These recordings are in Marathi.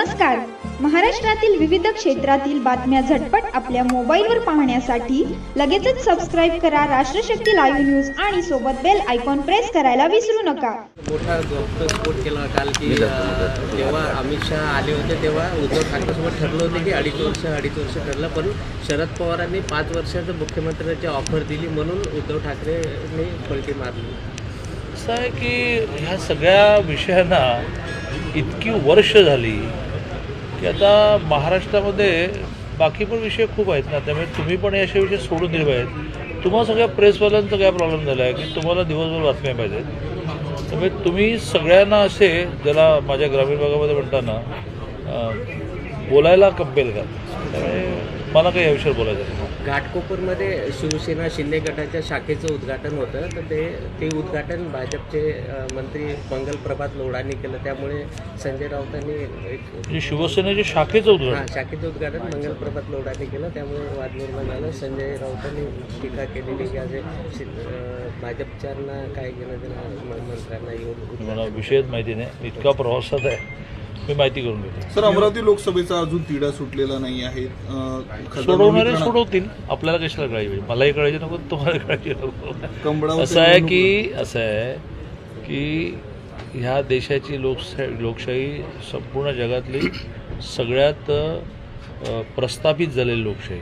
नमस्कार. महाराष्ट्रातील विविध क्षेत्रातील बातम्या झटपट आपल्या मोबाईलवर पाहण्यासाठी लगेचच सबस्क्राइब करा राष्ट्रशक्ती लाईव्ह न्यूज आणि सोबत बेल आयकॉन प्रेस करायला विसरू नका. मोठा स्फोट केला काल की जेव्हा अमित शहा आले होते तेव्हा उद्धव ठाकरेसोबत ठरलं होतं की अडीच वर्ष ठरलं, पण शरद पवारांनी 5 वर्षाचं मुख्यमंत्र्याची ऑफर दिली म्हणून उद्धव ठाकरेंनी पलटी मारली. असं आहे की ह्या सगळ्या विषयांना इतकी वर्ष झाली की आता महाराष्ट्रामध्ये बाकी पण विषय खूप आहेत ना, त्यामुळे तुम्ही पण असे विषय सोडून दिले पाहिजेत. तुम्हाला सगळ्या प्रेसवाल्यांचा काय प्रॉब्लेम झाला आहे की तुम्हाला दिवसभर बातम्या पाहिजेत, त्यामुळे तुम्ही सगळ्यांना असे ज्याला माझ्या ग्रामीण भागामध्ये म्हणताना बोलायला कंपेल का, त्यामुळे मला काही या विषयावर बोलायचं नाही. घाटकोपरमध्ये शिवसेना शिंदे गटाच्या शाखेचं उद्घाटन होतं, तर ते उद्घाटन भाजपचे मंत्री मंगल प्रभात लोढांनी केलं. त्यामुळे संजय राऊतांनी म्हणजे शिवसेनेच्या शाखेचं उद्घाटन शाखेचं उद्घाटन मंगल प्रभात लोढांनी केलं. त्यामुळे वाद निर्माण झालं. संजय राऊतांनी टीका केलेली की आज भाजपच्यांना काय घेणं देणं मंत्र्यांना येऊन. मला विषयच माहिती नाही, इतका प्रवासात आहे, मी माहिती करून घेतो. सर, अमरावती लोकसभेचा अजून तिढा सुटलेला नाही आहे. सोडवणारे सोडवतील, आपल्याला कशाला कळायची, मलाही कळायची नको, तुम्हाला कळायची नको. असं आहे की ह्या देशाची लोकशाही संपूर्ण जगातली सगळ्यात प्रस्थापित झालेली लोकशाही,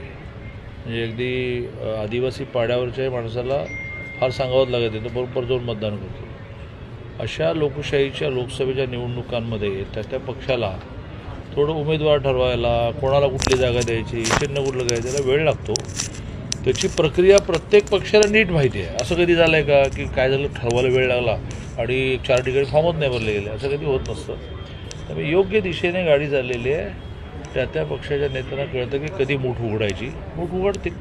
म्हणजे अगदी आदिवासी पाड्यावरच्या माणसाला फार सांगावंच लागत नाही, तो बरोबर जाऊन मतदान करतो. अशा लोकशाहीच्या लोकसभेच्या निवडणुकांमध्ये त्या पक्षाला थोडं उमेदवार ठरवायला, कोणाला कुठली जागा द्यायची, चिन्ह कुठलं घ्यायचं, त्याला वेळ लागतो. त्याची प्रक्रिया प्रत्येक पक्षाला नीट माहिती आहे. असं कधी झालं आहे का की काय झालं ठरवायला वेळ लागला आणि 4 ठिकाणी फॉर्मच नाही भरले गेले, असं कधी होत नसतं. त्यामुळे योग्य दिशेने गाडी चाललेली आहे. त्या पक्षाच्या नेत्यांना कळतं की कधी मूठ उघडायची, मूठ उघडतील.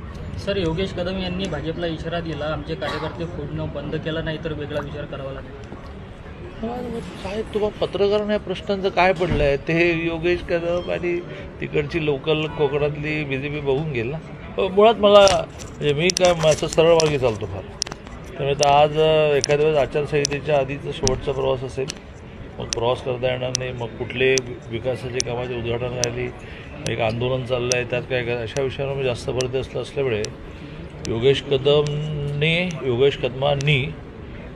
सर, योगेश कदम यांनी भाजपला इशारा दिला, आमचे कार्यकर्ते फोडणं बंद केलं नाही तर वेगळा विचार करावा लागेल. काय तुम्हाला पत्रकारांना या प्रश्नांचं काय पडलं आहे ते योगेश कदम आणि तिकडची लोकल कोकणातली BJP बघून गेल ना. मुळात मला म्हणजे मी काय माझं सरळ मार्गी चालतो फार, त्यामुळे तर आज एखाद्या वेळेस आचारसंहितेच्या आधीचा शेवटचा प्रवास असेल, मग प्रवास करता येणार नाही, मग कुठले विकासाचे कामाचे उद्घाटन राहिली, एक आंदोलन चाललं आहे, त्यात काय अशा विषयांवर मी जास्त भर देत असल्यामुळे योगेश कदमांनी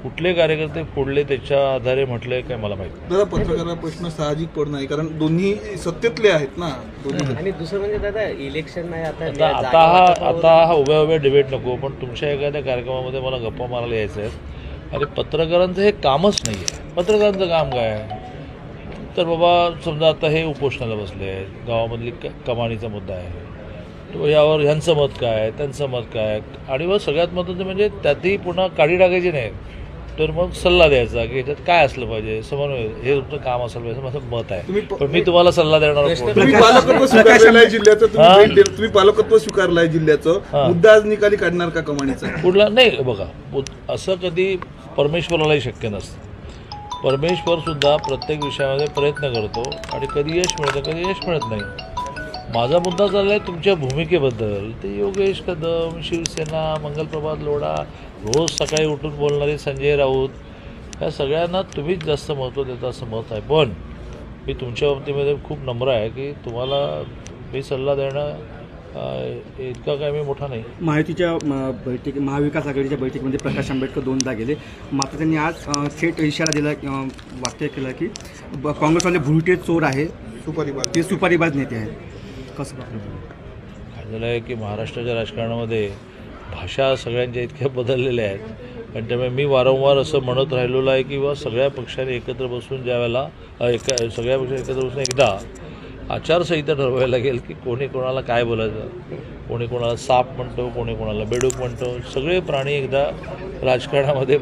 कुठले कार्यकर्ते फोडले त्याच्या आधारे म्हटलंय काय मला माहिती. दादा, पत्रकारांना प्रश्न साहजिक पण नाही, कारण दोन्ही सत्तेतले आहेत ना. आणि दुसरं म्हणजे दादा इलेक्शन नाही आता हा उभ्या डिबेट नको, पण तुमच्या एखाद्या कार्यक्रमामध्ये मला गप्पा मारायला यायचं आहे. आणि पत्रकारांचं हे कामच नाही आहे. पत्रकारांचं काम काय आहे तर बाबा समजा आता हे उपोषणाला बसले आहेत, गावामधली कमानीचा मुद्दा आहे, तो यावर ह्यांचं मत काय आहे, त्यांचं मत काय आहे, आणि मग सगळ्यात महत्त्वाचं म्हणजे त्यातही पुन्हा काढी टाकायची नाही, तर मग सल्ला द्यायचा की याच्यात काय असलं पाहिजे, समन्वय, हे तुमचं काम असलं पाहिजे, माझं मत आहे. पण मी तुम्हाला सल्ला देणार. तुम्ही पालकत्व स्वीकारलंय जिल्ह्याचं, मुद्दा आज निकाली काढणार का कमानीचा? कुठला नाही. बघा, असं कधी परमेश्वरालाही शक्य नसतं. परमेश्वर सुद्धा प्रत्येक विषयामध्ये प्रयत्न करतो आणि कधी यश मिळतं, कधी यश मिळत नाही. माझा मुद्दा चालला आहे तुमच्या भूमिकेबद्दल. ते योगेश कदम, शिवसेना, मंगल प्रभात लोढा, रोज सकाळी उठून बोलणारे संजय राऊत, ह्या सगळ्यांना तुम्हीच जास्त महत्त्व देता असं मत आहे. पण मी तुमच्या बाबतीमध्ये खूप नम्र आहे की तुम्हाला मी सल्ला देणं इतका काय मी मोठा नाही. महायुतीच्या महाविकास आघाडीच्या बैठकीमध्ये प्रकाश आंबेडकर 2दा गेले, मात्र त्यांनी आज थेट इशारा दिला, वाक्य केलं की काँग्रेसवाले भुरटे चोर आहे, ते सुपारीबाज नेते आहेत. कसं काय झालं आहे की महाराष्ट्राच्या राजकारणामध्ये भाषा सगळ्यांच्या इतक्या बदललेल्या आहेत, आणि त्यामुळे मी वारंवार असं म्हणत राहिलेलं आहे की सगळ्या पक्षांनी एकत्र बसून ज्यावेळेला सगळ्या पक्षांनी एकत्र बसून एकदा आचारसंहिता ठरवायला लागेल की कोणी कोणाला काय बोलायचं, कोणी कोणाला साप म्हणतो, कोणी कोणाला बेडूक म्हणतो, सगळे प्राणी एकदा राजकारणामध्ये